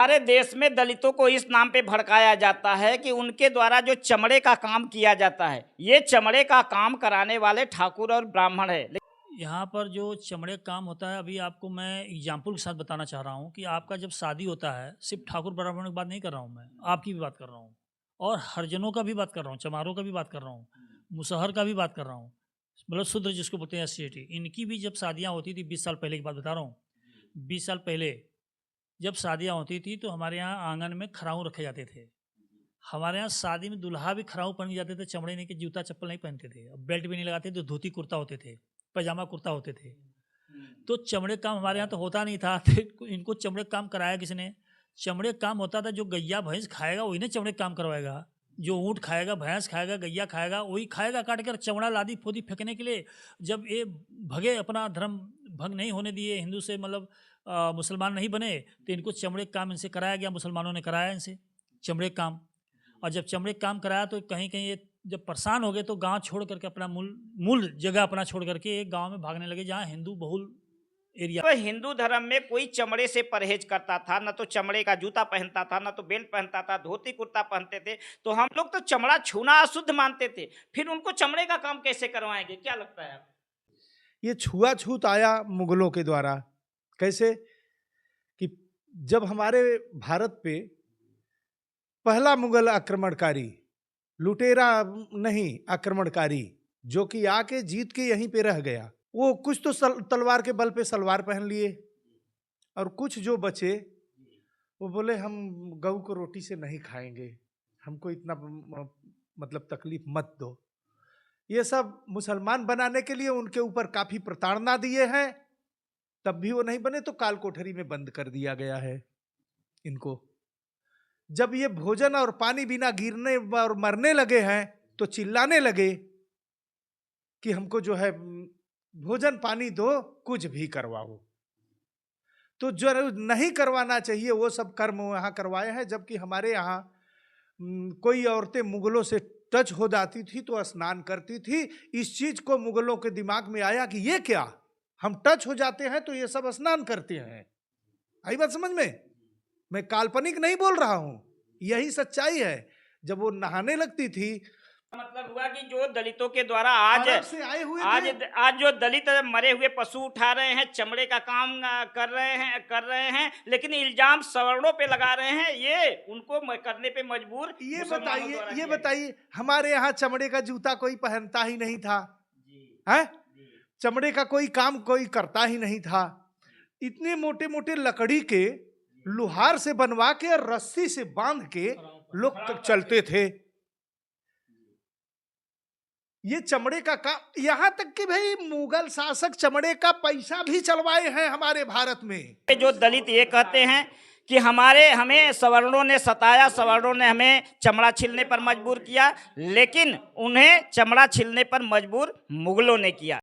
हमारे देश में दलितों को इस नाम पे भड़काया जाता है कि उनके द्वारा जो चमड़े का काम किया जाता है, ये चमड़े का काम कराने वाले ठाकुर और ब्राह्मण है। यहाँ पर जो चमड़े का काम होता है, अभी आपको मैं एग्जाम्पल के साथ बताना चाह रहा हूँ कि आपका जब शादी होता है, सिर्फ ठाकुर ब्राह्मण की बात नहीं कर रहा हूँ, मैं आपकी भी बात कर रहा हूँ और हरिजनों का भी बात कर रहा हूँ, चमारों का भी बात कर रहा हूँ, मुसहर का भी बात कर रहा हूँ, मतलब शूद्र जिसको बोलते हैं SC/ST, इनकी भी जब शादियाँ होती थी 20 साल पहले की बात बता रहा हूँ। 20 साल पहले जब शादियाँ होती थी तो हमारे यहाँ आंगन में खराऊ रखे जाते थे। हमारे यहाँ शादी में दूल्हा भी खराऊ पहन जाते थे, चमड़े नहीं के, जूता चप्पल नहीं पहनते थे, बेल्ट भी नहीं लगाते थे, धोती कुर्ता होते थे, पैजामा कुर्ता होते थे। तो चमड़े काम हमारे यहाँ तो होता नहीं था, तो इनको चमड़े काम कराया किसने? चमड़े काम होता था, जो गैया भैंस खाएगा वही ना चमड़े काम करवाएगा। जो ऊँट खाएगा, भैंस खाएगा, गैया खाएगा, वही खाएगा काट कर चमड़ा लादी फोदी फेंकने के लिए। जब ये भगे, अपना धर्म भंग नहीं होने दिए, हिंदू से मतलब मुसलमान नहीं बने, तो इनको चमड़े काम इनसे कराया गया, मुसलमानों ने कराया इनसे चमड़े काम। और जब चमड़े काम कराया तो कहीं कहीं ये जब परेशान हो गए तो गांव छोड़ करके, अपना मूल जगह अपना छोड़ करके एक गांव में भागने लगे जहां हिंदू बहुल एरिया। तो हिंदू धर्म में कोई चमड़े से परहेज करता था, न तो चमड़े का जूता पहनता था, न तो बेल्ट पहनता था, धोती कुर्ता पहनते थे। तो हम लोग तो चमड़ा छूना अशुद्ध मानते थे, फिर उनको चमड़े का काम कैसे करवाएंगे? क्या लगता है? ये छुआछूत आया मुगलों के द्वारा। कैसे कि जब हमारे भारत पे पहला मुगल आक्रमणकारी, लुटेरा नहीं आक्रमणकारी, जो कि आके जीत के यहीं पे रह गया, वो कुछ तो तलवार के बल पे सलवार पहन लिए और कुछ जो बचे वो बोले हम गऊ को रोटी से नहीं खाएंगे, हमको इतना मतलब तकलीफ मत दो। ये सब मुसलमान बनाने के लिए उनके ऊपर काफी प्रताड़ना दिए हैं, तब भी वो नहीं बने तो काल कोठरी में बंद कर दिया गया है इनको। जब ये भोजन और पानी बिना गिरने और मरने लगे हैं तो चिल्लाने लगे कि हमको जो है भोजन पानी दो, कुछ भी करवाओ। तो जो नहीं करवाना चाहिए वो सब कर्म यहाँ करवाए हैं। जबकि हमारे यहाँ कोई औरतें मुगलों से टच हो जाती थी तो स्नान करती थी। इस चीज को मुगलों के दिमाग में आया कि ये क्या, हम टच हो जाते हैं तो ये सब स्नान करते हैं। आई बात समझ में? मैं काल्पनिक नहीं बोल रहा हूं, यही सच्चाई है। जब वो नहाने लगती थी, मतलब हुआ कि जो दलितों के द्वारा आज से आए हुए आज जो दलित मरे हुए पशु उठा रहे हैं, चमड़े का काम कर रहे हैं, लेकिन इल्जाम सवर्णों पे लगा रहे हैं, ये उनको करने पे मजबूर। ये बताइए हमारे यहाँ चमड़े का जूता कोई पहनता ही नहीं था, है? चमड़े का कोई काम कोई करता ही नहीं था। इतने मोटे मोटे लकड़ी के लोहार से बनवा के और रस्सी से बांध के लोग चलते थे। ये चमड़े का काम, यहाँ तक कि भाई मुगल शासक चमड़े का पैसा भी चलवाए हैं हमारे भारत में। जो दलित ये कहते हैं कि हमें सवर्णों ने सताया, सवर्णों ने हमें चमड़ा छीलने पर मजबूर किया, लेकिन उन्हें चमड़ा छीलने पर मजबूर मुगलों ने किया।